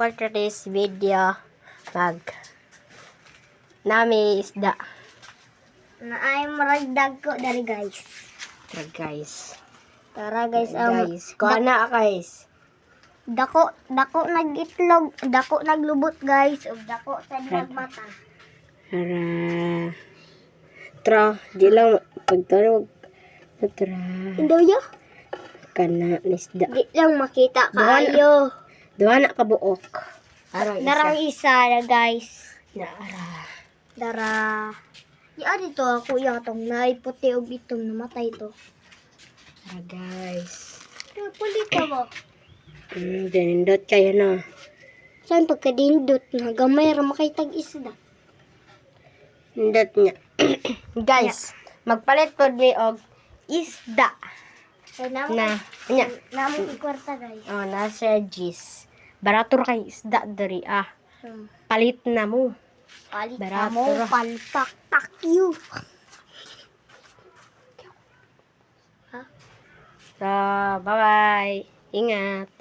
for today's video, nami isda. Na ay maragdag ko dari guys. Tara guys. Tara guys, Kuha na guys. dako nagitlog, dako naglubot guys, ug dako sa mata. Tara, di lang pagtarog. Tara. Indo yo. Kana isda. Di lang makita kaayo. Duha na kabuok. Arang isa. Darang isa na guys. Naara. Dara. Ya dito ako yung atong naiputi og itong namatay to. Tara guys. Puli ka mo. Dinindot kayo na. Saan pagkadindot na gamay ra makitag isda. Indot niya. Guys, magpalit po mi og isda. So Na, nya. nya. Namo ikwarta guys. Oh, nasa G's. Barato ra kay isda diri Palit na mo. Palit Barato mo ra. palpak you. So, bye-bye. Ingat.